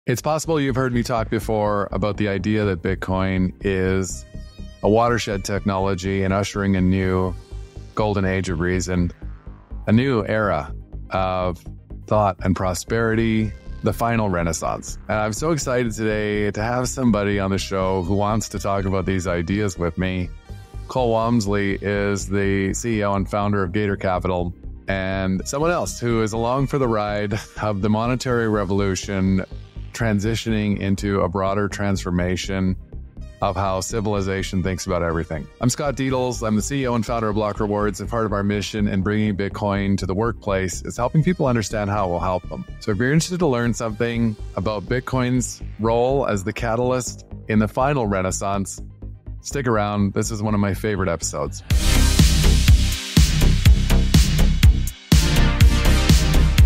It's possible you've heard me talk before about the idea that Bitcoin is a watershed technology and ushering a new golden age of reason, a new era of thought and prosperity, the final renaissance. And I'm so excited today to have somebody on the show who wants to talk about these ideas with me. Cole Walmsley is the CEO and founder of Gaiter Capital, and someone else who is along for the ride of the monetary revolution, transitioning into a broader transformation of how civilization thinks about everything. I'm Scott Deedles. I'm the CEO and founder of Block Rewards, and part of our mission in bringing Bitcoin to the workplace is helping people understand how it will help them. So if you're interested to learn something about Bitcoin's role as the catalyst in the final renaissance, stick around. This is one of my favorite episodes.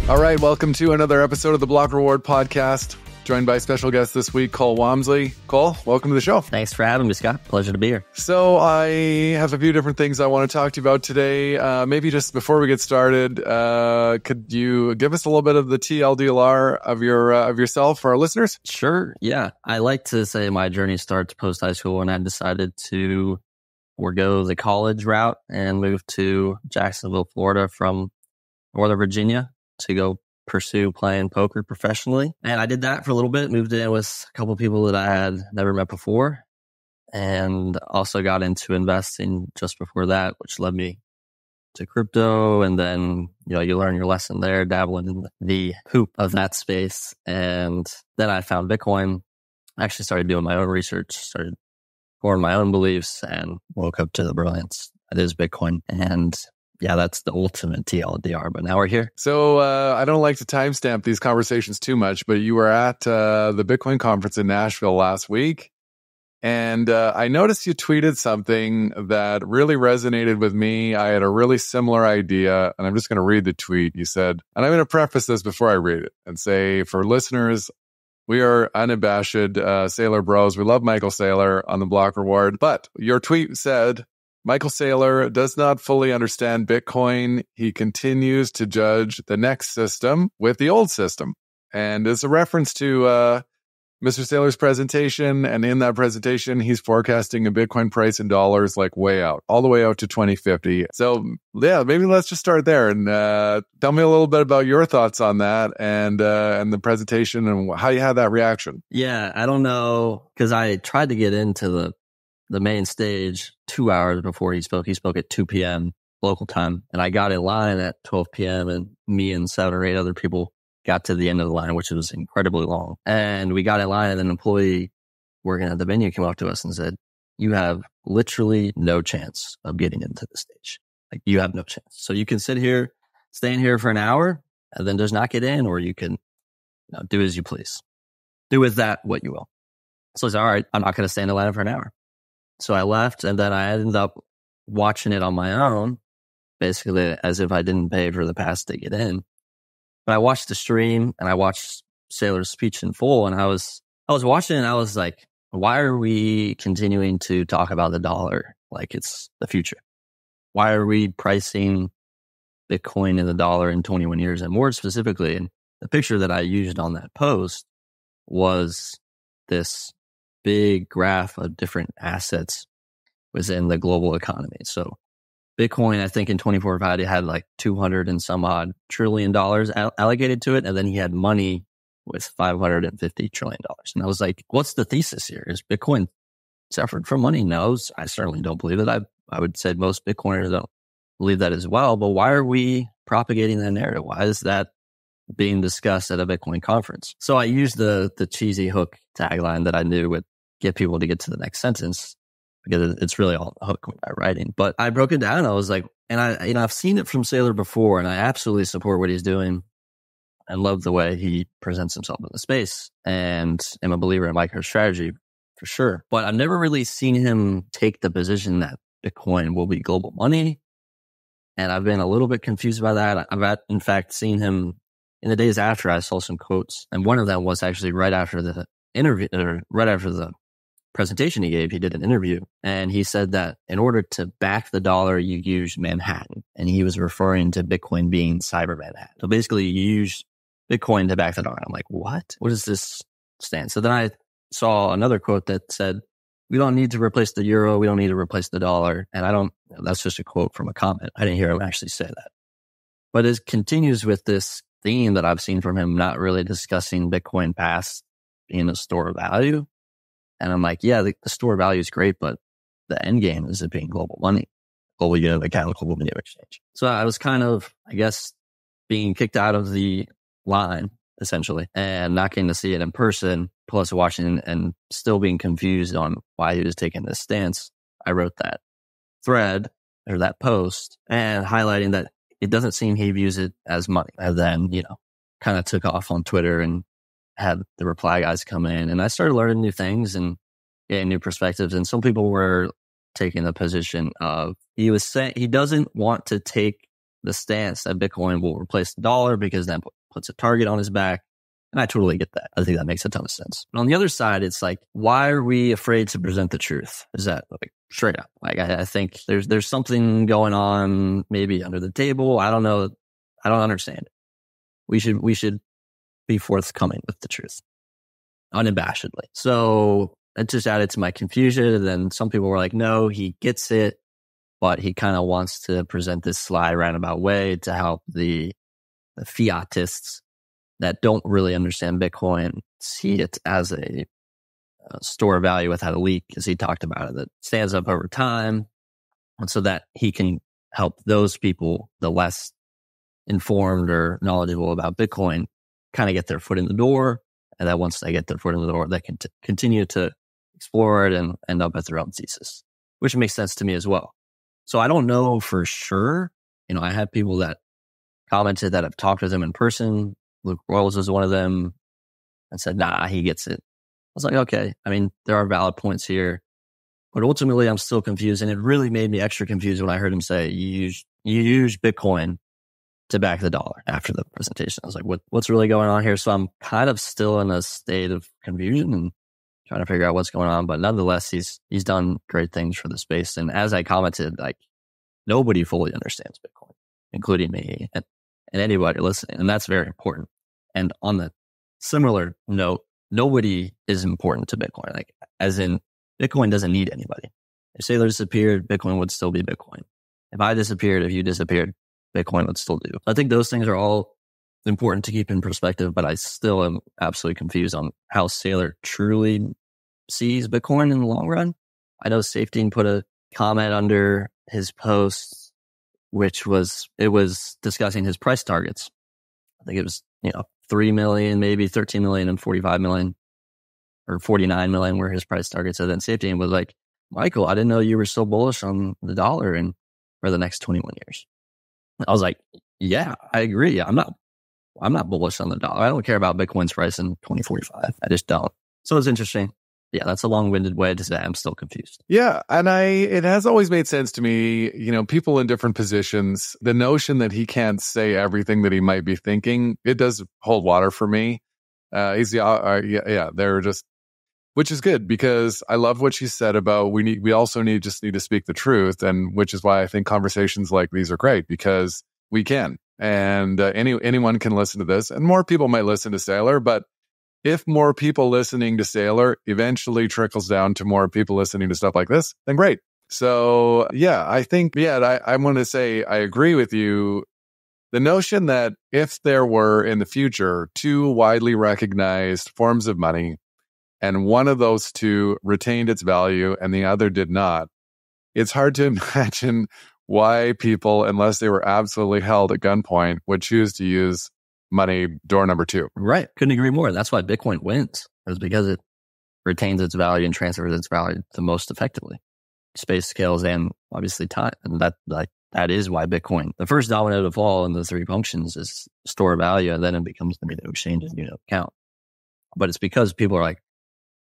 All right, welcome to another episode of the Block Reward podcast. Joined by special guest this week, Cole Walmsley. Cole, welcome to the show. Thanks for having me, Scott. Pleasure to be here. So I have a few different things I want to talk to you about today. Maybe just before we get started, could you give us a little bit of the TLDR of yourself for our listeners? Sure. Yeah. I like to say my journey starts post high school when I decided to forego the college route and move to Jacksonville, Florida from Northern Virginia to go pursue playing poker professionally. And I did that for a little bit, moved in with a couple of people that I had never met before, and also got into investing just before that, which led me to crypto. And then, you learn your lesson there, dabbling in the hoop of that space. And then I found Bitcoin, actually started doing my own research, started forming my own beliefs, and woke up to the brilliance that is Bitcoin. And yeah, that's the ultimate TLDR, but now we're here. So I don't like to timestamp these conversations too much, but you were at the Bitcoin conference in Nashville last week, and I noticed you tweeted something that really resonated with me. I had a really similar idea, and I'm just going to read the tweet. You said, and I'm going to preface this before I read it and say, for listeners, we are unabashed Saylor bros. We love Michael Saylor on the Block Reward, but your tweet said, Michael Saylor does not fully understand Bitcoin. He continues to judge the next system with the old system. And it's a reference to Mr. Saylor's presentation. And in that presentation, he's forecasting a Bitcoin price in dollars like way out, all the way out to 2050. So yeah, maybe let's just start there and tell me a little bit about your thoughts on that and the presentation and how you had that reaction. Yeah, I don't know, because I tried to get into the main stage 2 hours before he spoke. He spoke at 2 p.m. local time, and I got in line at 12 p.m. and me and 7 or 8 other people got to the end of the line, which was incredibly long. And we got in line, and an employee working at the venue came up to us and said, "You have literally no chance of getting into the stage. Like, you have no chance. So you can sit here, stay in here for an hour, and then just not get in, or you can do as you please. Do with that what you will." So I said, all right, I'm not going to stay in the line for an hour. So I left, and then I ended up watching it on my own, basically as if I didn't pay for the pass to get in. But I watched the stream, and I watched Saylor's speech in full, and I was watching it, and I was like, why are we continuing to talk about the dollar like it's the future? Why are we pricing Bitcoin in the dollar in 21 years? And more specifically, and the picture that I used on that post was this big graph of different assets within the global economy. So Bitcoin, I think in 24 had like 200 and some odd $1 trillion allocated to it. And then he had money with $550 trillion. And I was like, what's the thesis here? Is Bitcoin separate from money? No, I certainly don't believe it. I would say most Bitcoiners don't believe that as well. But why are we propagating that narrative? Why is that being discussed at a Bitcoin conference? So I used the cheesy hook tagline that I knew would get people to get to the next sentence, because it's really all a hook by writing. But I broke it down. I was like, and I've seen it from Saylor before, and I absolutely support what he's doing and love the way he presents himself in the space, and am a believer in MicroStrategy for sure. But I've never really seen him take the position that Bitcoin will be global money. And I've been a little bit confused by that. I've in fact seen him in the days after. I saw some quotes, and one of them was actually right after the interview, or right after the presentation he gave. He did an interview, and he said that in order to back the dollar, you use Manhattan, and he was referring to Bitcoin being cyber Manhattan. So basically, you use Bitcoin to back the dollar. I'm like, what is this stance. So then I saw another quote that said, we don't need to replace the euro. We don't need to replace the dollar. And that's just a quote from a comment. I didn't hear him actually say that. But it continues with this theme that I've seen from him, not really discussing Bitcoin past being a store of value. And I'm like, yeah, the store of value is great, but the end game is it being global money, global unit of account, global minimum exchange. So I was kind of, I guess, being kicked out of the line, essentially, and not getting to see it in person, plus watching and still being confused on why he was taking this stance. I wrote that thread or that post and highlighting that it doesn't seem he views it as money. And then, kind of took off on Twitter and had the reply guys come in, and I started learning new things and getting new perspectives. And some people were taking the position of, he was saying he doesn't want to take the stance that Bitcoin will replace the dollar because that puts a target on his back. And I totally get that. I think that makes a ton of sense. But on the other side, it's like, why are we afraid to present the truth? Is that like straight up? Like, I think there's something going on maybe under the table. I don't know. I don't understand. We should be forthcoming with the truth unabashedly. So it just added to my confusion. And then some people were like, no, he gets it, but he kind of wants to present this sly roundabout way to help the fiatists that don't really understand Bitcoin see it as a store of value without a leak, as he talked about it, that stands up over time. And so that he can help those people, the less informed or knowledgeable about Bitcoin, kind of get their foot in the door. And that once they get their foot in the door, they can continue to explore it and end up at their own thesis, which makes sense to me as well. So I don't know for sure. I had people that commented that I've talked with him in person. Luke Royals was one of them, and said, nah, he gets it. I was like, okay. I mean, there are valid points here, but ultimately I'm still confused. And it really made me extra confused when I heard him say, you use Bitcoin to back the dollar after the presentation. I was like, what's really going on here? So I'm kind of still in a state of confusion and trying to figure out what's going on. But nonetheless, he's done great things for the space. And as I commented, like, nobody fully understands Bitcoin, including me and anybody listening. And that's very important. And on the similar note, nobody is important to Bitcoin. Like, as in, Bitcoin doesn't need anybody. If Saylor disappeared, Bitcoin would still be Bitcoin. If I disappeared, if you disappeared, Bitcoin would still do. I think those things are all important to keep in perspective, but I still am absolutely confused on how Saylor truly sees Bitcoin in the long run. I know Safety put a comment under his post, which was discussing his price targets. I think it was, 3 million, maybe 13 million and 45 million or 49 million were his price targets. And then Safety was like, Michael, I didn't know you were so bullish on the dollar and for the next 21 years. I was like, yeah, I agree. I'm not bullish on the dollar. I don't care about Bitcoin's price in 2045. I just don't. So it's interesting. Yeah, that's a long-winded way to say I'm still confused. Yeah, and it has always made sense to me, people in different positions, the notion that he can't say everything that he might be thinking, it does hold water for me. They're just, which is good because I love what she said about we also need to speak the truth, and which is why I think conversations like these are great because we can, and anyone can listen to this, and more people might listen to Saylor, but if more people listening to Saylor eventually trickles down to more people listening to stuff like this, then great. So yeah, I think, I want to say I agree with you. The notion that if there were in the future two widely recognized forms of money and one of those two retained its value and the other did not, it's hard to imagine why people, unless they were absolutely held at gunpoint, would choose to use money door number two. Right. Couldn't agree more. That's why Bitcoin wins. It's because it retains its value and transfers its value the most effectively. Space, scales, and obviously time. And that is why Bitcoin, the first domino to fall in the three functions is store value, and then it becomes the minimum exchange and unit of account. But it's because people are like,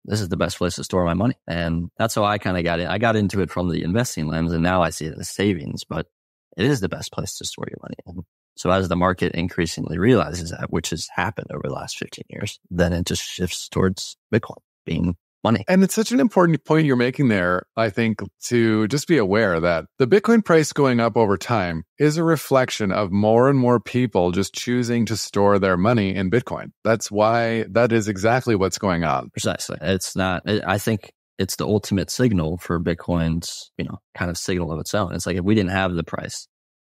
this is the best place to store my money. And that's how I kind of got in. I got into it from the investing lens, and now I see it as savings, but it is the best place to store your money. And so as the market increasingly realizes that, which has happened over the last 15 years, then it just shifts towards Bitcoin being money. And it's such an important point you're making there, I think, to just be aware that the Bitcoin price going up over time is a reflection of more and more people just choosing to store their money in Bitcoin. That's why that is exactly what's going on. Precisely. It's not, I think it's the ultimate signal for Bitcoin's, kind of signal of its own. It's like if we didn't have the price,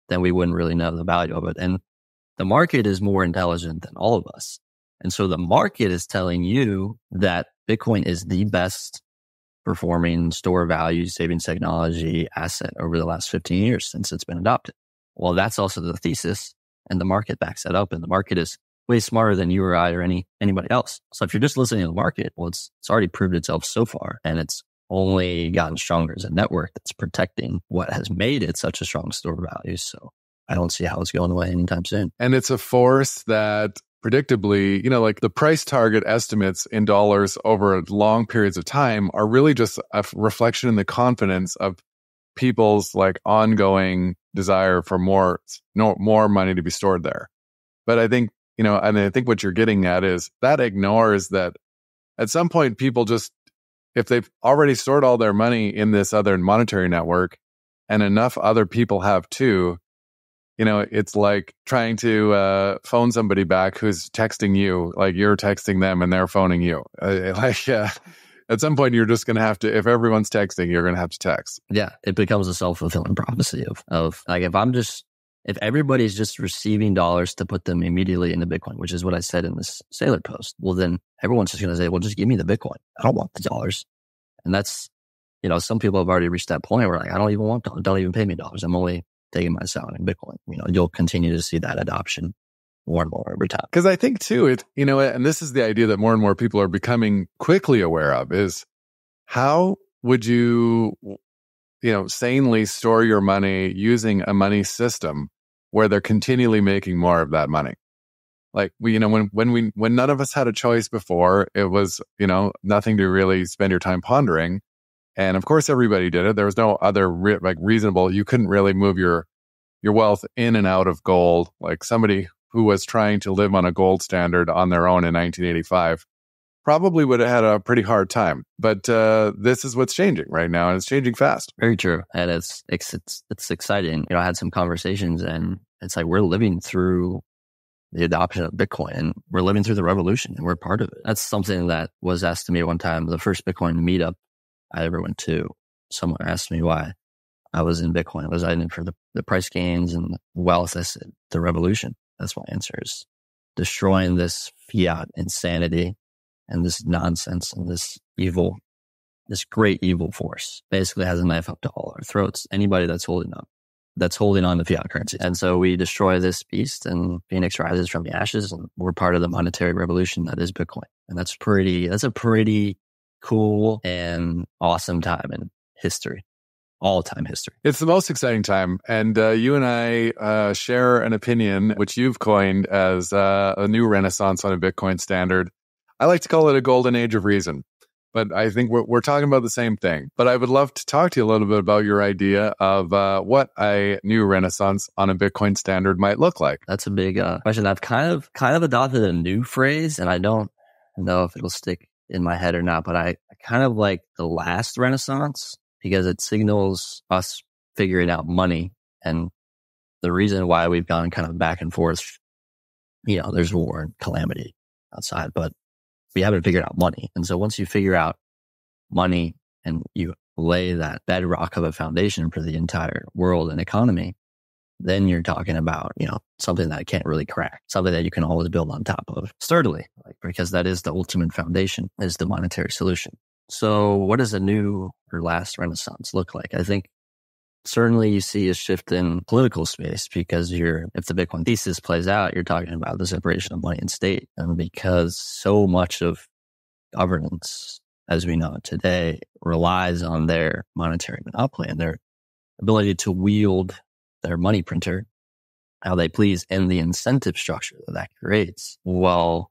then we wouldn't really know the value of it. And the market is more intelligent than all of us. And so the market is telling you that Bitcoin is the best performing store value savings technology asset over the last 15 years since it's been adopted. Well, that's also the thesis, and the market backs that up. And the market is way smarter than you or I or anybody else. So if you're just listening to the market, well, it's already proved itself so far, and it's only gotten stronger as a network that's protecting what has made it such a strong store value. So I don't see how it's going away anytime soon. And it's a force that predictably, like the price target estimates in dollars over long periods of time are really just a reflection in the confidence of people's like ongoing desire for more money to be stored there. But I think, and I think what you're getting at is that ignores that at some point people just, if they've already stored all their money in this other monetary network and enough other people have too, it's like trying to phone somebody back who's texting you, like you're texting them and they're phoning you. At some point, you're just going to have to, if everyone's texting, you're going to have to text. Yeah, it becomes a self-fulfilling prophecy of like, if everybody's just receiving dollars to put them immediately into Bitcoin, which is what I said in this Saylor post, well, then everyone's just going to say, well, just give me the Bitcoin. I don't want the dollars. And that's, some people have already reached that point where like, I don't even want dollars. Don't even pay me dollars. I'm only taking my salary in Bitcoin. You'll continue to see that adoption more and more over time. Because I think too, and this is the idea that more and more people are becoming quickly aware of is how would you, sanely store your money using a money system where they're continually making more of that money? Like when none of us had a choice before, it was, nothing to really spend your time pondering. And of course, everybody did it. There was no other reasonable. You couldn't really move your wealth in and out of gold. Like somebody who was trying to live on a gold standard on their own in 1985 probably would have had a pretty hard time. But this is what's changing right now, and it's changing fast. Very true, and it's exciting. I had some conversations, and it's like we're living through the adoption of Bitcoin, and we're living through the revolution, and we're part of it. That's something that was asked to me one time. The first Bitcoin meetup I ever went to, someone asked me why I was in Bitcoin. Was I in it for the price gains and the wealth? I said, the revolution. That's my answer, is destroying this fiat insanity and this nonsense and this great evil force basically has a knife up to all our throats. Anybody that's holding on to fiat currency. And so we destroy this beast, and Phoenix rises from the ashes, and we're part of the monetary revolution that is Bitcoin. And that's a pretty cool and awesome time in history, all-time history. It's the most exciting time. And you and I share an opinion, which you've coined as a new renaissance on a Bitcoin standard. I like to call it a golden age of reason. But I think we're talking about the same thing. But I would love to talk to you a little bit about your idea of what a new renaissance on a Bitcoin standard might look like. That's a big question. I've kind of adopted a new phrase, and I don't know if it'll stick in my head or not, but I kind of like the last renaissance because it signals us figuring out money. And the reason why we've gone kind of back and forth, there's war and calamity outside, but we haven't figured out money. And so once you figure out money and you lay that bedrock of a foundation for the entire world and economy, then you're talking about, something that can't really crack, something that you can always build on top of sturdily, because that is the ultimate foundation, is the monetary solution. So what does a new or last renaissance look like? I think certainly you see a shift in political space because if the Bitcoin thesis plays out, you're talking about the separation of money and state. And because so much of governance, as we know it today, relies on their monetary monopoly and their ability to wield their money printer how they please and the incentive structure that creates. Well,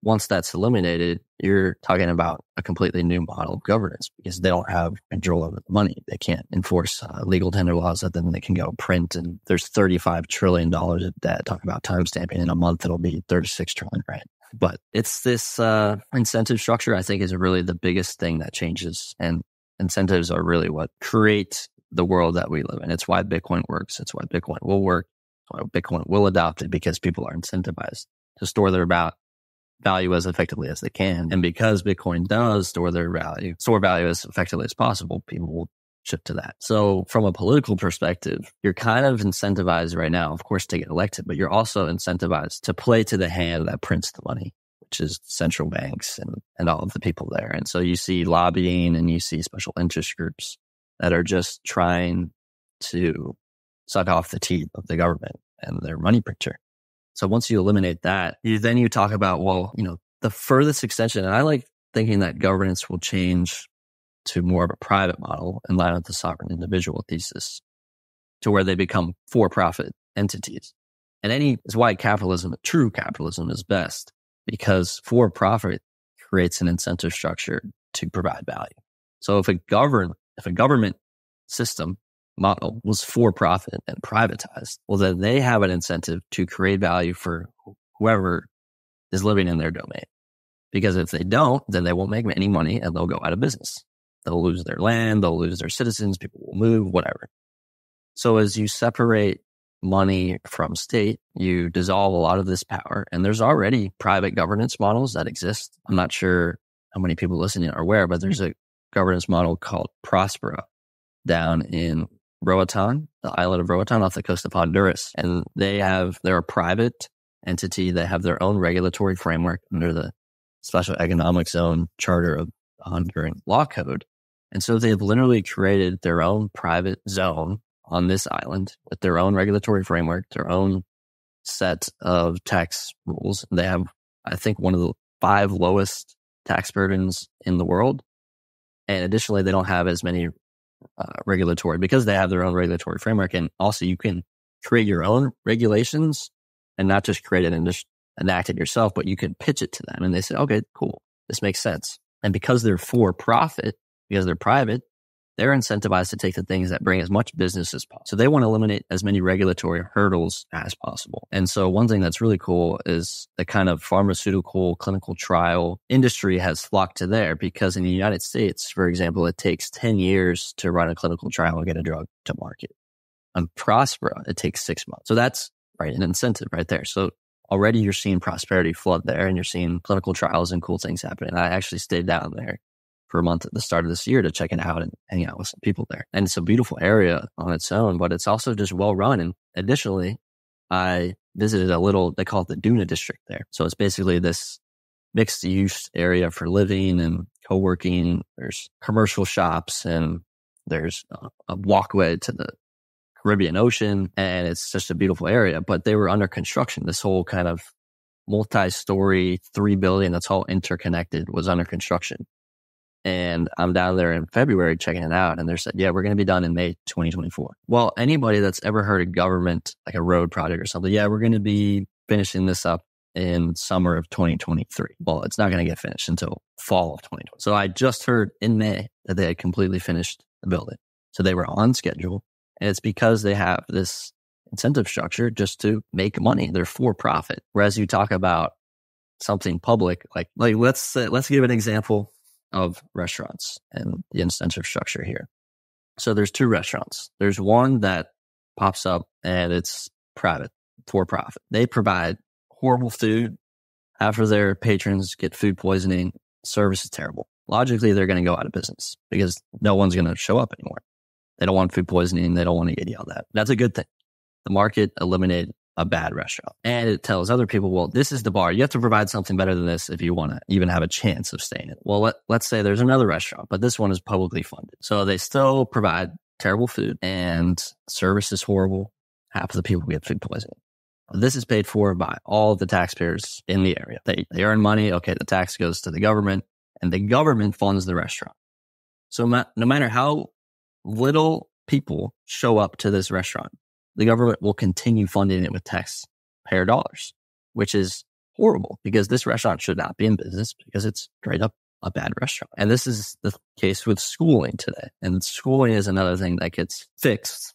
once that's eliminated, you're talking about a completely new model of governance because they don't have control over the money. They can't enforce legal tender laws that then they can go print. And there's $35 trillion of debt. Talk about time stamping in a month, it'll be 36 trillion, right? But it's this incentive structure, I think, is really the biggest thing that changes. And incentives are really what create the world that we live in. It's why Bitcoin works. It's why Bitcoin will work. It's why Bitcoin will adopt it, because people are incentivized to store their value as effectively as they can. And because Bitcoin does store value as effectively as possible, people will shift to that. So from a political perspective, you're kind of incentivized right now, of course, to get elected, but you're also incentivized to play to the hand that prints the money, which is central banks and all of the people there. And so you see lobbying and you see special interest groups that are just trying to suck off the teeth of the government and their money printer. So once you eliminate that, then you talk about, the furthest extension, and I like thinking that governance will change to more of a private model in line with the sovereign individual thesis, to where they become for-profit entities. And is why true capitalism is best, because for-profit creates an incentive structure to provide value. So if a government system model was for-profit and privatized, well, then they have an incentive to create value for whoever is living in their domain. Because if they don't, then they won't make any money and they'll go out of business. They'll lose their land, they'll lose their citizens, people will move, whatever. So as you separate money from state, you dissolve a lot of this power. And there's already private governance models that exist. I'm not sure how many people listening are aware, but there's a governance model called Prospera down in Roatan, the island of Roatan off the coast of Honduras. And they're a private entity. They have their own regulatory framework under the Special Economic Zone Charter of the Honduran Law Code. And so they've literally created their own private zone on this island with their own regulatory framework, their own set of tax rules. They have, I think, one of the 5 lowest tax burdens in the world. And additionally, they don't have as many regulatory, because they have their own regulatory framework. And also you can create your own regulations and not just create it and just enact it yourself, but you can pitch it to them. And they say, okay, cool, this makes sense. And because they're for profit, because they're private, they're incentivized to take the things that bring as much business as possible. So they want to eliminate as many regulatory hurdles as possible. And so one thing that's really cool is the kind of pharmaceutical clinical trial industry has flocked to there, because in the United States, for example, it takes 10 years to run a clinical trial and get a drug to market. On Prospera, it takes 6 months. So that's an incentive right there. So already you're seeing prosperity flood there, and you're seeing clinical trials and cool things happening. I actually stayed down there for a month at the start of this year to check it out and hang out with some people there. And it's a beautiful area on its own, but it's also just well run. And additionally, I visited they call it the Duna district there. So it's basically this mixed use area for living and co-working. There's commercial shops and there's a walkway to the Caribbean Ocean. And it's just a beautiful area, but they were under construction. This whole kind of multi-story 3 billion that's all interconnected was under construction. And I'm down there in February checking it out. And they said, yeah, we're going to be done in May 2024. Well, anybody that's ever heard of government, like a road project or something, yeah, we're going to be finishing this up in summer of 2023. Well, it's not going to get finished until fall of 2020. So I just heard in May that they had completely finished the building. So they were on schedule. And it's because they have this incentive structure just to make money. They're for profit. Whereas you talk about something public, like let's give an example of restaurants and the incentive structure here. So there's 2 restaurants. There's one that pops up and it's private, for profit. They provide horrible food. Half of their patrons get food poisoning. Service is terrible. Logically, they're going to go out of business because no one's going to show up anymore. They don't want food poisoning. They don't want to get yelled at. That's a good thing. The market eliminated a bad restaurant. And it tells other people, well, this is the bar. You have to provide something better than this if you want to even have a chance of staying in it. Well, let's say there's another restaurant, but this one is publicly funded. So they still provide terrible food and service is horrible. Half of the people get food poisoning. This is paid for by all of the taxpayers in the area. They earn money. Okay, the tax goes to the government and the government funds the restaurant. So no matter how little people show up to this restaurant, the government will continue funding it with taxpayer dollars, which is horrible because this restaurant should not be in business because it's straight up a bad restaurant. And this is the case with schooling today. And schooling is another thing that gets fixed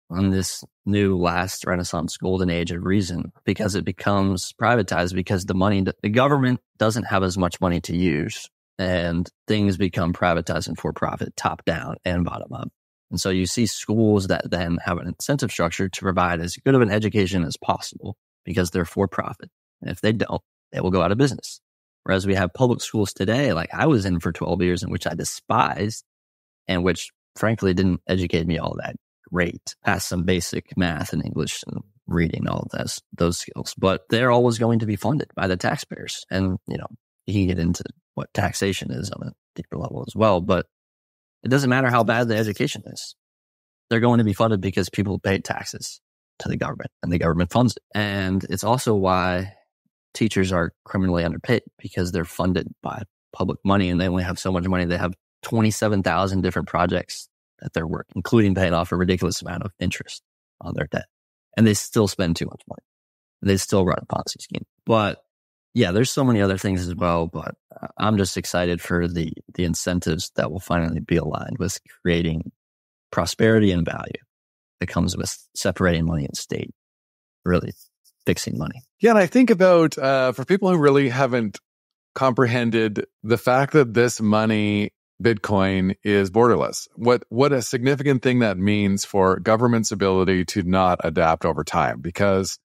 on this new last Renaissance golden age of reason because it becomes privatized because the government doesn't have as much money to use and things become privatized and for profit, top down and bottom up. And so you see schools that then have an incentive structure to provide as good of an education as possible because they're for profit. And if they don't, they will go out of business. Whereas we have public schools today, like I was in for 12 years, in which I despised and which frankly didn't educate me all that great, past some basic math and English and reading, all of those skills. But they're always going to be funded by the taxpayers. And, you can get into what taxation is on a deeper level as well. But it doesn't matter how bad the education is. They're going to be funded because people pay taxes to the government and the government funds it. And it's also why teachers are criminally underpaid because they're funded by public money and they only have so much money. They have 27,000 different projects that they're working, including paying off a ridiculous amount of interest on their debt. And they still spend too much money. They still run a Ponzi scheme. But yeah, there's so many other things as well. But I'm just excited for the incentives that will finally be aligned with creating prosperity and value that comes with separating money and state, really fixing money. Yeah, and I think about, for people who really haven't comprehended the fact that this money, Bitcoin, is borderless. What a significant thing that means for government's ability to not adapt over time. Because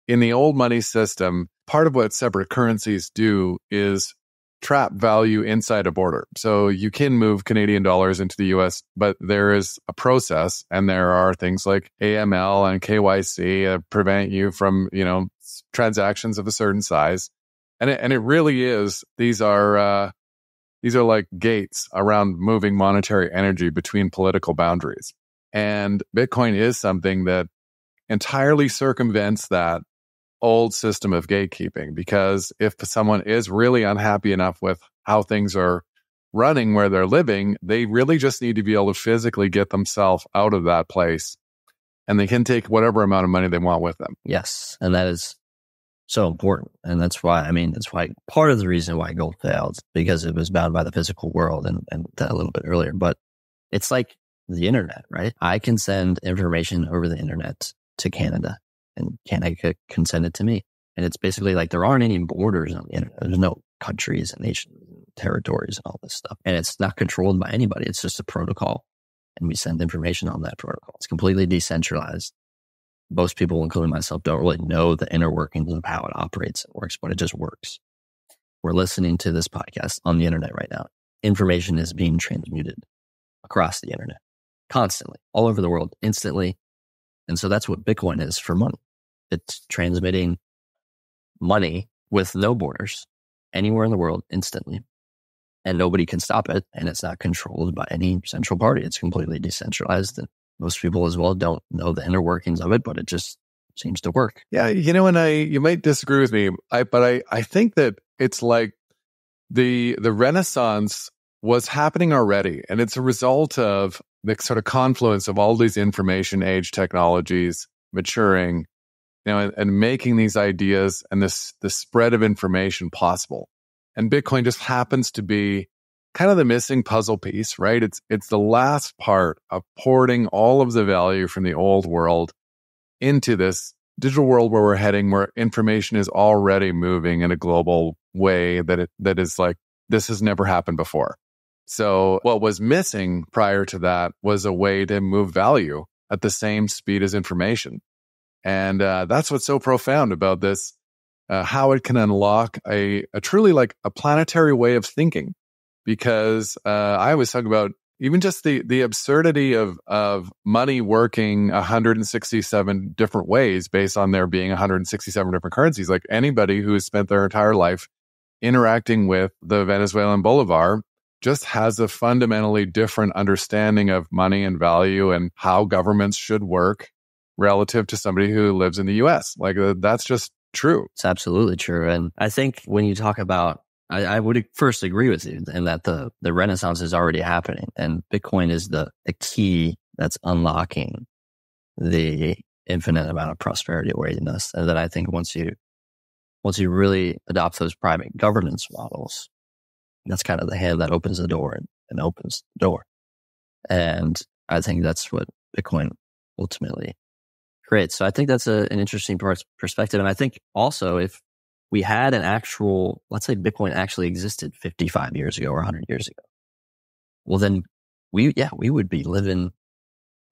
in the old money system, part of what separate currencies do is trap value inside a border. So you can move Canadian dollars into the US, but there is a process and there are things like AML and KYC that prevent you from, transactions of a certain size. And it really is, these are like gates around moving monetary energy between political boundaries. And Bitcoin is something that entirely circumvents that old system of gatekeeping, because if someone is really unhappy enough with how things are running where they're living, they really just need to be able to physically get themselves out of that place, and they can take whatever amount of money they want with them. Yes, and that is so important. And that's why part of the reason why gold failed, because it was bound by the physical world and that a little bit earlier. But it's like the internet, right? I can send information over the internet to Canada and Canada can send it to me. And it's basically like there aren't any borders on the internet. There's no countries and nations and territories and all this stuff. And it's not controlled by anybody. It's just a protocol. And we send information on that protocol. It's completely decentralized. Most people, including myself, don't really know the inner workings of how it operates and works, but it just works. We're listening to this podcast on the internet right now. Information is being transmuted across the internet constantly, all over the world, instantly. And so that's what Bitcoin is for money. It's transmitting money with no borders anywhere in the world instantly. And nobody can stop it. And it's not controlled by any central party. It's completely decentralized. And most people as well don't know the inner workings of it, but it just seems to work. Yeah, and you might disagree with me, but I think that it's like the Renaissance was happening already. And it's a result of the sort of confluence of all these information age technologies maturing, and making these ideas and the spread of information possible. And Bitcoin just happens to be kind of the missing puzzle piece, right? It's the last part of porting all of the value from the old world into this digital world where we're heading, where information is already moving in a global way that is like, this has never happened before. So what was missing prior to that was a way to move value at the same speed as information. And that's what's so profound about this, how it can unlock a truly like a planetary way of thinking. Because I always talk about even just the absurdity of money working 167 different ways based on there being 167 different currencies. Like anybody who has spent their entire life interacting with the Venezuelan bolivar just has a fundamentally different understanding of money and value and how governments should work relative to somebody who lives in the US. Like that's just true. It's absolutely true. And I think when you talk about, I would first agree with you in that the Renaissance is already happening, and Bitcoin is the key that's unlocking the infinite amount of prosperity awaiting us. And then I think once you really adopt those private governance models, that's kind of the hand that opens the door and opens the door. And I think that's what Bitcoin ultimately creates. So I think that's an interesting perspective. And I think also if we had an actual, let's say Bitcoin actually existed 55 years ago or 100 years ago, well then we would be living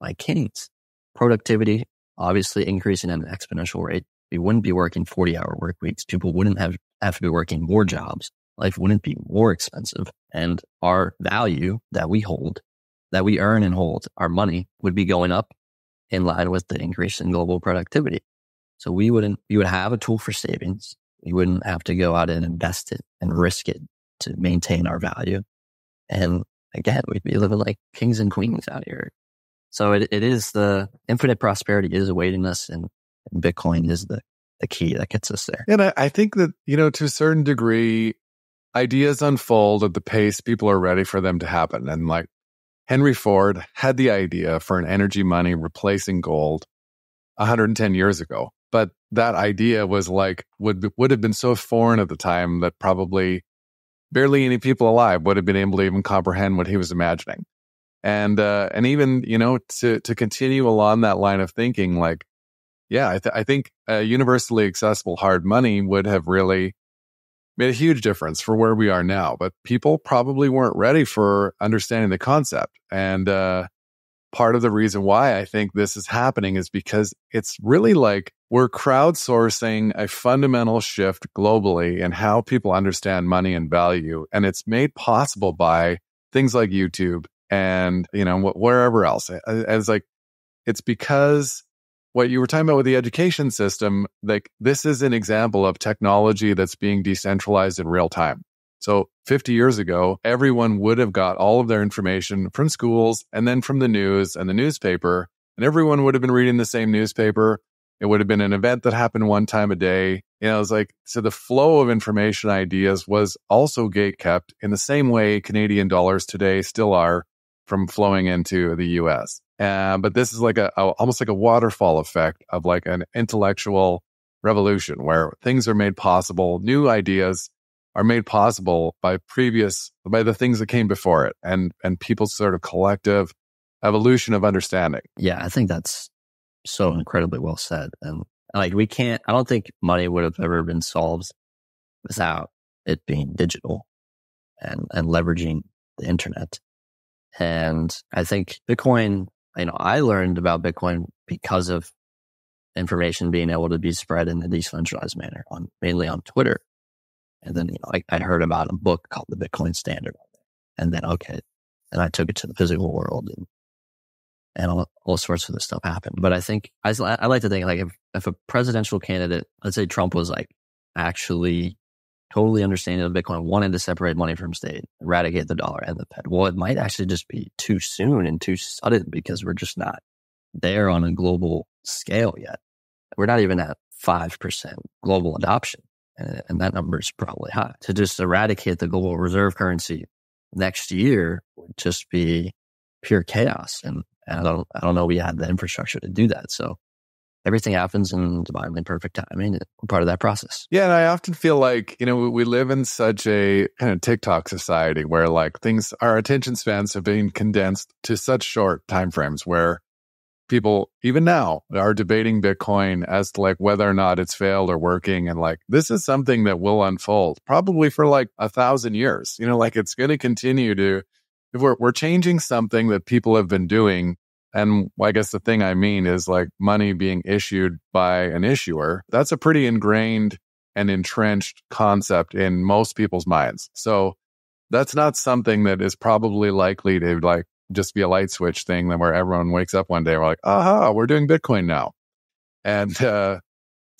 like kings. Productivity obviously increasing at an exponential rate. We wouldn't be working 40-hour work weeks. People wouldn't have to be working more jobs. Life wouldn't be more expensive. And our value that we hold, that we earn and hold, our money would be going up in line with the increase in global productivity. So we would have a tool for savings. We wouldn't have to go out and invest it and risk it to maintain our value. And again, we'd be living like kings and queens out here. So it is the infinite prosperity is awaiting us, and Bitcoin is the key that gets us there. And I think that, to a certain degree, ideas unfold at the pace people are ready for them to happen. And like Henry Ford had the idea for an energy money replacing gold 110 years ago. But that idea was like, would have been so foreign at the time that probably barely any people alive would have been able to even comprehend what he was imagining. And even, to continue along that line of thinking, like, yeah, I think universally accessible hard money would have really made a huge difference for where we are now. But people probably weren't ready for understanding the concept. And part of the reason why I think this is happening is because it's really like we're crowdsourcing a fundamental shift globally in how people understand money and value. And it's made possible by things like YouTube and, wherever else. As like, it's because what you were talking about with the education system, like this is an example of technology that's being decentralized in real time. So 50 years ago, everyone would have got all of their information from schools and then from the news and the newspaper, and everyone would have been reading the same newspaper. It would have been an event that happened one time a day. It was like, so the flow of information ideas was also gatekept in the same way Canadian dollars today still are from flowing into the US. But this is like almost like a waterfall effect of like an intellectual revolution where things are made possible. New ideas are made possible by the things that came before it and people's sort of collective evolution of understanding. Yeah, I think that's so incredibly well said. And like I don't think money would have ever been solved without it being digital and leveraging the internet. And I think Bitcoin, I learned about Bitcoin because of information being able to be spread in a decentralized manner, mainly on Twitter. And then, I'd heard about a book called The Bitcoin Standard. And then, and I took it to the physical world and all sorts of this stuff happened. But I think, I like to think like if a presidential candidate, let's say Trump was like actually totally understanding of Bitcoin, wanted to separate money from state, eradicate the dollar and the Fed. Well, it might actually just be too soon and too sudden because we're just not there on a global scale yet. We're not even at 5% global adoption. And that number is probably high. To just eradicate the global reserve currency next year would just be pure chaos. And I don't know we have the infrastructure to do that. So everything happens in divinely perfect timing. We're part of that process. Yeah, and I often feel like, we live in such a kind of TikTok society where like our attention spans have been condensed to such short timeframes where people, even now, are debating Bitcoin as to like whether or not it's failed or working. And like, this is something that will unfold probably for like 1,000 years. Like it's going to continue to, if we're changing something that people have been doing. And I guess the thing I mean is like money being issued by an issuer. That's a pretty ingrained and entrenched concept in most people's minds. So that's not something that is probably likely to like just be a light switch thing where everyone wakes up one day and we're like, aha, we're doing Bitcoin now. And so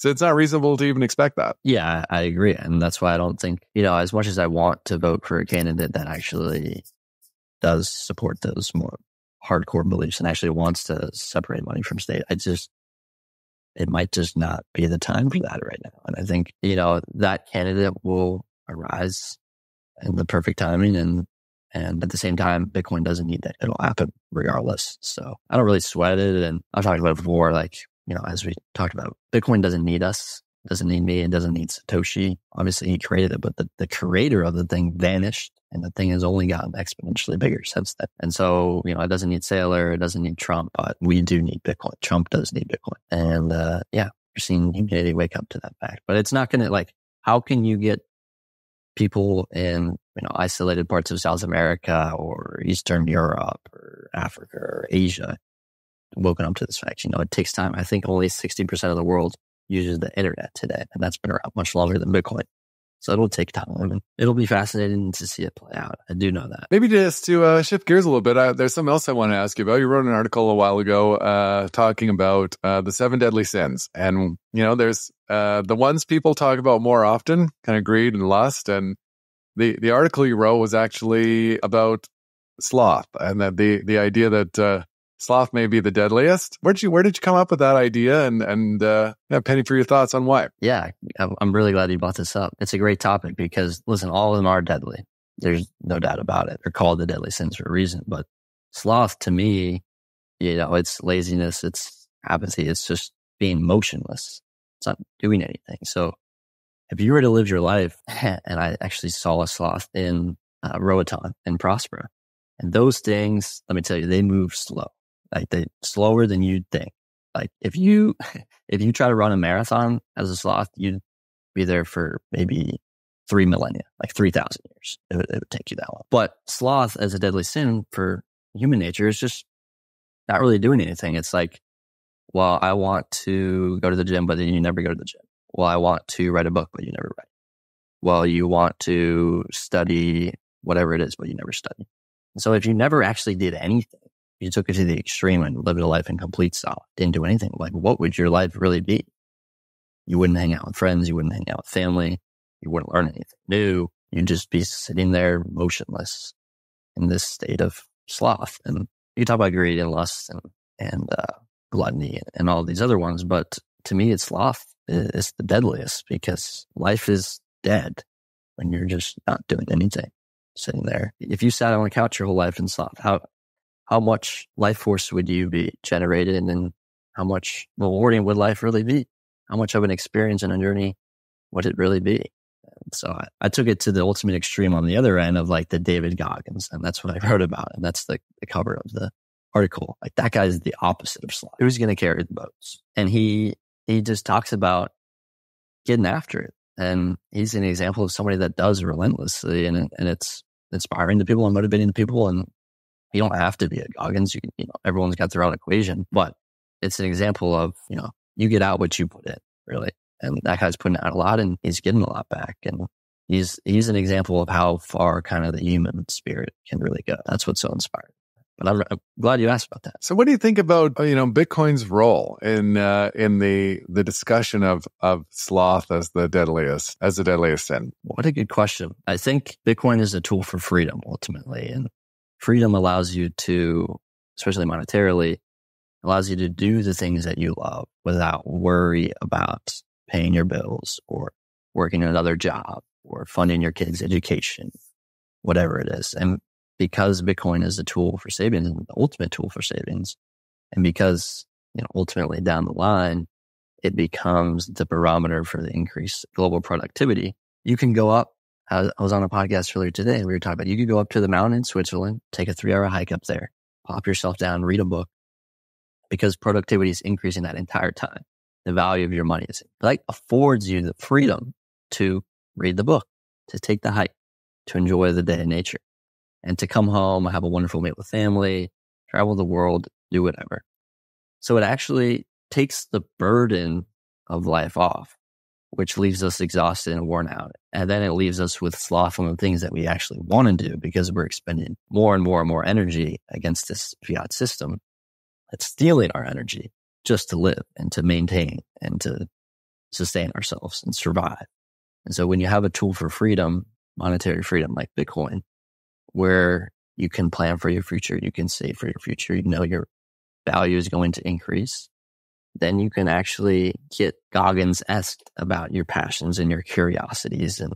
it's not reasonable to even expect that. Yeah, I agree. And that's why I don't think, as much as I want to vote for a candidate that actually does support those more hardcore beliefs and actually wants to separate money from state, it might just not be the time for that right now. And I think, that candidate will arise in the perfect timing and at the same time, Bitcoin doesn't need that. It'll happen regardless. So I don't really sweat it. And I've talked about it before, like, as we talked about, Bitcoin doesn't need us. doesn't need me. It doesn't need Satoshi. Obviously, he created it, but the creator of the thing vanished, and the thing has only gotten exponentially bigger since then. And so, it doesn't need Saylor. It doesn't need Trump, but we do need Bitcoin. Trump does need Bitcoin. And we're seeing humanity wake up to that fact. But it's not going to, how can you get people in, isolated parts of South America or Eastern Europe or Africa or Asia woken up to this fact? It takes time. I think only 60% of the world uses the internet today, and that's been around much longer than Bitcoin. So it'll take time, and it'll be fascinating to see it play out. I do know that. Maybe just to shift gears a little bit, there's something else I want to ask you about. You wrote an article a while ago talking about the 7 deadly sins. And, there's the ones people talk about more often, kind of greed and lust. And the article you wrote was actually about sloth, and that the idea that sloth may be the deadliest. Where did you come up with that idea? And Penny, for your thoughts on why? Yeah, I'm really glad you brought this up. It's a great topic because, listen, all of them are deadly. There's no doubt about it. They're called the deadly sins for a reason. But sloth, to me, it's laziness, it's apathy, it's just being motionless. It's not doing anything. So if you were to live your life, and I actually saw a sloth in Roatan and Prospera, and those things, let me tell you, they move slow. They slower than you'd think. If you try to run a marathon as a sloth, you'd be there for maybe 3 millennia, 3,000 years. It would take you that long. But sloth as a deadly sin for human nature is just not really doing anything. It's well, I want to go to the gym, but then you never go to the gym. Well, I want to write a book, but you never write. Well, you want to study whatever it is, but you never study. So if you never actually did anything, you took it to the extreme and lived a life in complete sloth, didn't do anything, what would your life really be? You wouldn't hang out with friends. You wouldn't hang out with family. You wouldn't learn anything new. You'd just be sitting there motionless in this state of sloth. And you talk about greed and lust and gluttony and all these other ones. But to me, it's sloth is the deadliest because life is dead when you're just not doing anything, sitting there. If you sat on a couch your whole life in sloth, how much life force would you be generated, and then how much rewarding would life really be? How much of an experience and a journey would it really be? And so I took it to the ultimate extreme on the other end of the David Goggins, and that's what I wrote about, and that's the cover of the article. That guy is the opposite of sloth. Who's going to carry the boats? And he just talks about getting after it, and he's an example of somebody that does relentlessly, and it's inspiring to people and motivating to people. And you don't have to be a Goggins. You can, everyone's got their own equation, but it's an example of, you get out what you put in, really. And that guy's putting out a lot, and he's getting a lot back. And he's an example of how far kind of the human spirit can really go. That's what's so inspiring. But I'm glad you asked about that. So what do you think about, Bitcoin's role in the discussion of sloth as the deadliest sin? What a good question. I think Bitcoin is a tool for freedom ultimately. And freedom allows you to, especially monetarily, allows you to do the things that you love without worry about paying your bills or working another job or funding your kids' education, whatever it is. And because Bitcoin is a tool for savings and the ultimate tool for savings, and because, ultimately down the line, it becomes the barometer for the increased global productivity, you can go up. I was on a podcast earlier today, and we were talking about, you could go up to the mountain in Switzerland, take a 3-hour hike up there, pop yourself down, read a book, because productivity is increasing that entire time. The value of your money is, affords you the freedom to read the book, to take the hike, to enjoy the day in nature, and to come home, have a wonderful meal with family, travel the world, do whatever. So it actually takes the burden of life off, which leaves us exhausted and worn out. And then it leaves us with sloth on the things that we actually want to do, because we're expending more and more and more energy against this fiat system that's stealing our energy just to live and to maintain and to sustain ourselves and survive. And so when you have a tool for freedom, monetary freedom like Bitcoin, where you can plan for your future, you can save for your future, your value is going to increase, then you can actually get Goggins-esque about your passions and your curiosities and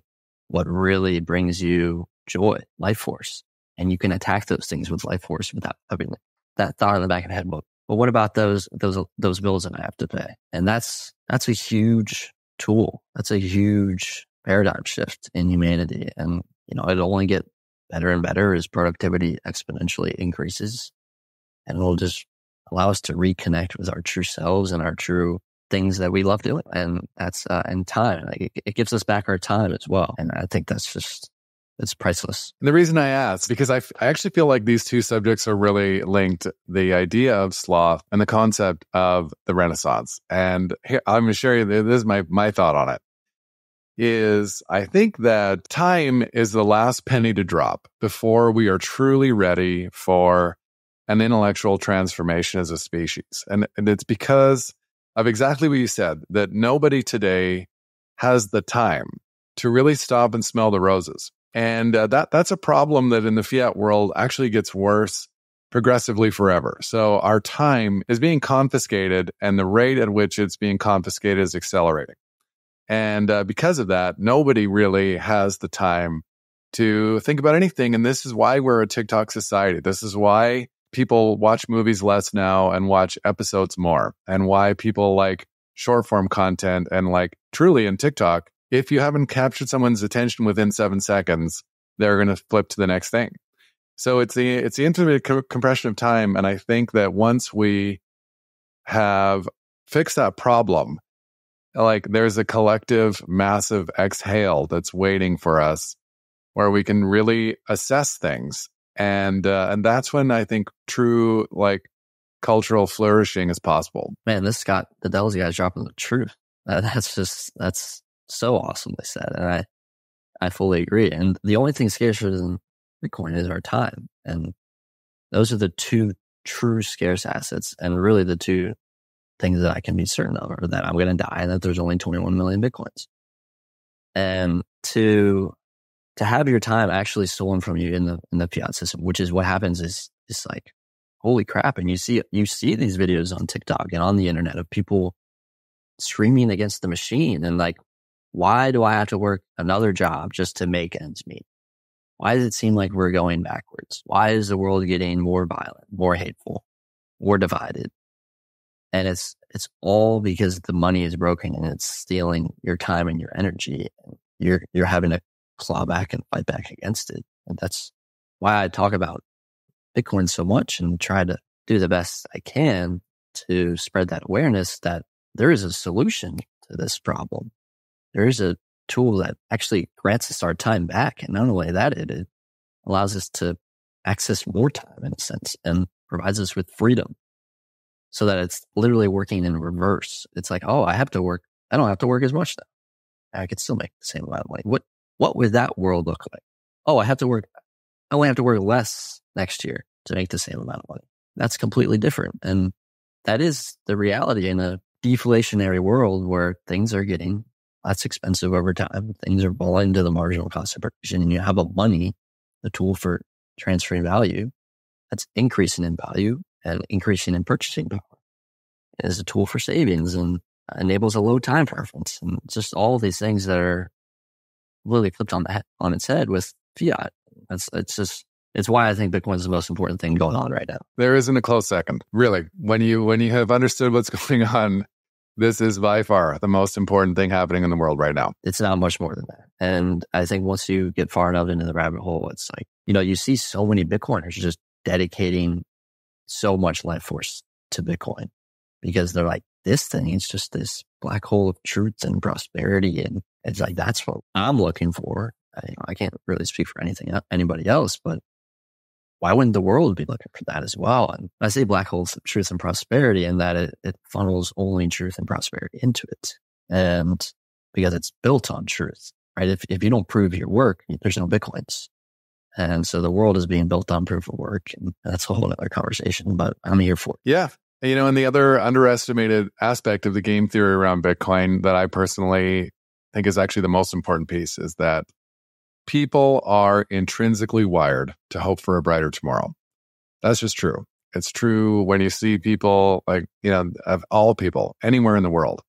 what really brings you joy, life force. And you can attack those things with life force without having that thought in the back of the head. But what about those bills that I have to pay? And that's a huge tool. That's a huge paradigm shift in humanity. And, it'll only get better and better as productivity exponentially increases. And it'll just allow us to reconnect with our true selves and our true things that we love doing. And that's, and time. Like it gives us back our time as well. And I think it's priceless. And the reason I ask, because I actually feel like these two subjects are really linked, the idea of sloth and the concept of the Renaissance. And here, I'm going to share you, this is my thought on it, is I think that time is the last penny to drop before we are truly ready for an intellectual transformation as a species. And it's because of exactly what you said, that nobody today has the time to really stop and smell the roses. And that's a problem that in the fiat world actually gets worse progressively forever. So our time is being confiscated, and the rate at which it's being confiscated is accelerating. And because of that, nobody really has the time to think about anything. And this is why we're a TikTok society. This is why people watch movies less now and watch episodes more, and why people like short form content. And like truly in TikTok, if you haven't captured someone's attention within 7 seconds, they're going to flip to the next thing. So it's the infinite compression of time. And I think that once we have fixed that problem, like there's a collective massive exhale that's waiting for us where we can really assess things. And that's when I think true like cultural flourishing is possible. Man, the Dells guy's dropping the truth. That's so awesome, they said. And I fully agree. And the only thing scarcer than Bitcoin is our time. And those are the two true scarce assets, and really the two things that I can be certain of are that I'm going to die and that there's only 21 million Bitcoins. And to have your time actually stolen from you in the fiat system, which is what happens, is like, holy crap. And you see these videos on TikTok and on the internet of people screaming against the machine and like, why do I have to work another job just to make ends meet? Why does it seem like we're going backwards? Why is the world getting more violent, more hateful, more divided? And it's all because the money is broken and it's stealing your time and your energy. And you're having to claw back and fight back against it. And that's why I talk about Bitcoin so much and try to do the best I can to spread that awareness that there is a solution to this problem. There is a tool that actually grants us our time back. And not only that, it allows us to access more time in a sense and provides us with freedom, so that it's literally working in reverse. It's like, oh, I don't have to work as much now. I could still make the same amount of money. What would that world look like? Oh, I only have to work less next year to make the same amount of money. That's completely different. And that is the reality in a deflationary world where things are getting less expensive over time. Things are falling to the marginal cost of production, and you have money, the tool for transferring value, that's increasing in value and increasing in purchasing power. It is a tool for savings and enables a low time preference, and just all of these things that are really flipped on its head with fiat. It's why I think Bitcoin is the most important thing going on right now. There isn't a close second, really. When you have understood what's going on, this is by far the most important thing happening in the world right now. It's not much more than that. And I think once you get far enough into the rabbit hole, it's like, you see so many Bitcoiners just dedicating so much life force to Bitcoin because they're like, this thing is just this black hole of truth and prosperity. And it's like, that's what I'm looking for. I can't really speak for anybody else, but why wouldn't the world be looking for that as well? And I say black holes of truth and prosperity in that it funnels only truth and prosperity into it. And because it's built on truth, right? If you don't prove your work, there's no Bitcoins. And so the world is being built on proof of work. And that's a whole other conversation, but I'm here for it. Yeah. And the other underestimated aspect of the game theory around Bitcoin that I personally think is actually the most important piece is that people are intrinsically wired to hope for a brighter tomorrow. That's just true. It's true when you see people of all people anywhere in the world.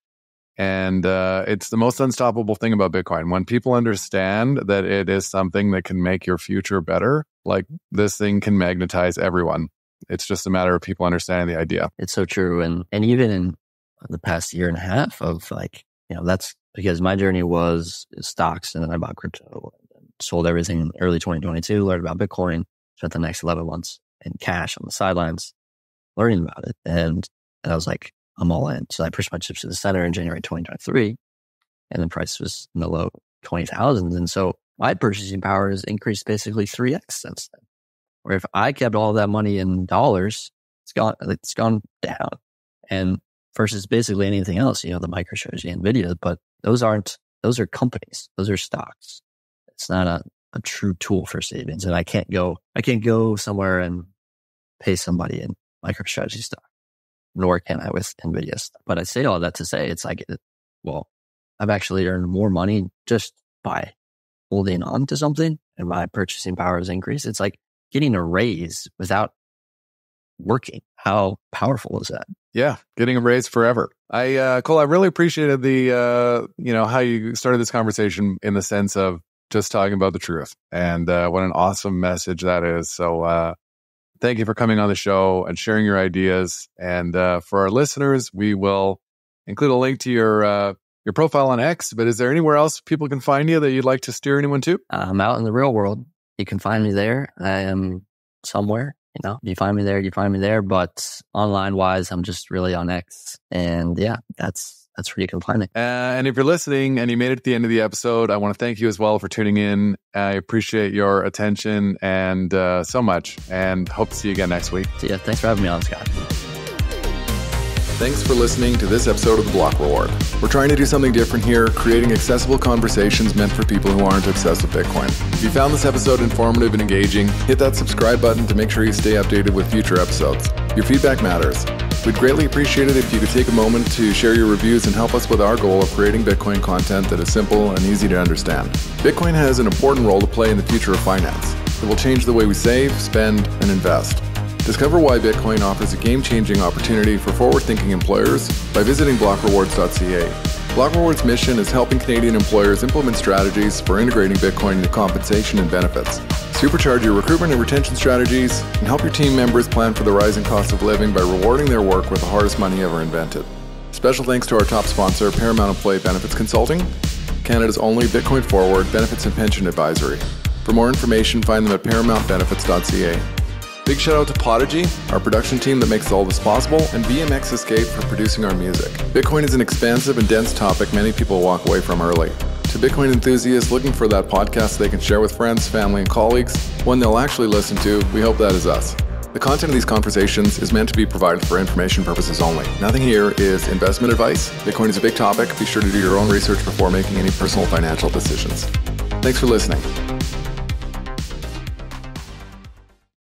And it's the most unstoppable thing about Bitcoin. When people understand that it is something that can make your future better, like this thing can magnetize everyone. It's just a matter of people understanding the idea. It's so true. And even in the past year and a half of that's because my journey was stocks, and then I bought crypto, and sold everything in early 2022, learned about Bitcoin, spent the next 11 months in cash on the sidelines, learning about it. And I was like, I'm all in. So I pushed my chips to the center in January 2023, and the price was in the low 20,000s. And so my purchasing power has increased basically 3x since then. Where if I kept all of that money in dollars, it's gone down. And versus basically anything else, the MicroStrategy, Nvidia, but those are companies. Those are stocks. It's not a true tool for savings. And I can't go somewhere and pay somebody in MicroStrategy stock, nor can I with Nvidia stock. But I say all that to say, it's like, well, I've actually earned more money just by holding on to something, and my purchasing power has increased. It's like getting a raise without working. How powerful is that? Yeah, getting a raise forever. Cole, I really appreciated the, how you started this conversation in the sense of just talking about the truth, and what an awesome message that is. So thank you for coming on the show and sharing your ideas. And for our listeners, we will include a link to your profile on X, but is there anywhere else people can find you that you'd like to steer anyone to? I'm out in the real world. You can find me there. I am somewhere. If you find me there, you find me there. But online wise, I'm just really on X. And yeah, that's where you can find me. And if you're listening and you made it to the end of the episode, I want to thank you as well for tuning in. I appreciate your attention and so much, and hope to see you again next week. So yeah, thanks for having me on, Scott. Thanks for listening to this episode of The Block Reward. We're trying to do something different here, creating accessible conversations meant for people who aren't obsessed with Bitcoin. If you found this episode informative and engaging, hit that subscribe button to make sure you stay updated with future episodes. Your feedback matters. We'd greatly appreciate it if you could take a moment to share your reviews and help us with our goal of creating Bitcoin content that is simple and easy to understand. Bitcoin has an important role to play in the future of finance. It will change the way we save, spend, and invest. Discover why Bitcoin offers a game-changing opportunity for forward-thinking employers by visiting blockrewards.ca. Block Rewards' mission is helping Canadian employers implement strategies for integrating Bitcoin into compensation and benefits, supercharge your recruitment and retention strategies, and help your team members plan for the rising cost of living by rewarding their work with the hardest money ever invented. Special thanks to our top sponsor, Paramount Employee Benefits Consulting, Canada's only Bitcoin forward benefits and pension advisory. For more information, find them at paramountbenefits.ca. Big shout out to Podigy, our production team that makes all this possible, and BMX Escape for producing our music. Bitcoin is an expansive and dense topic many people walk away from early. To Bitcoin enthusiasts looking for that podcast they can share with friends, family, and colleagues, one they'll actually listen to, we hope that is us. The content of these conversations is meant to be provided for information purposes only. Nothing here is investment advice. Bitcoin is a big topic. Be sure to do your own research before making any personal financial decisions. Thanks for listening.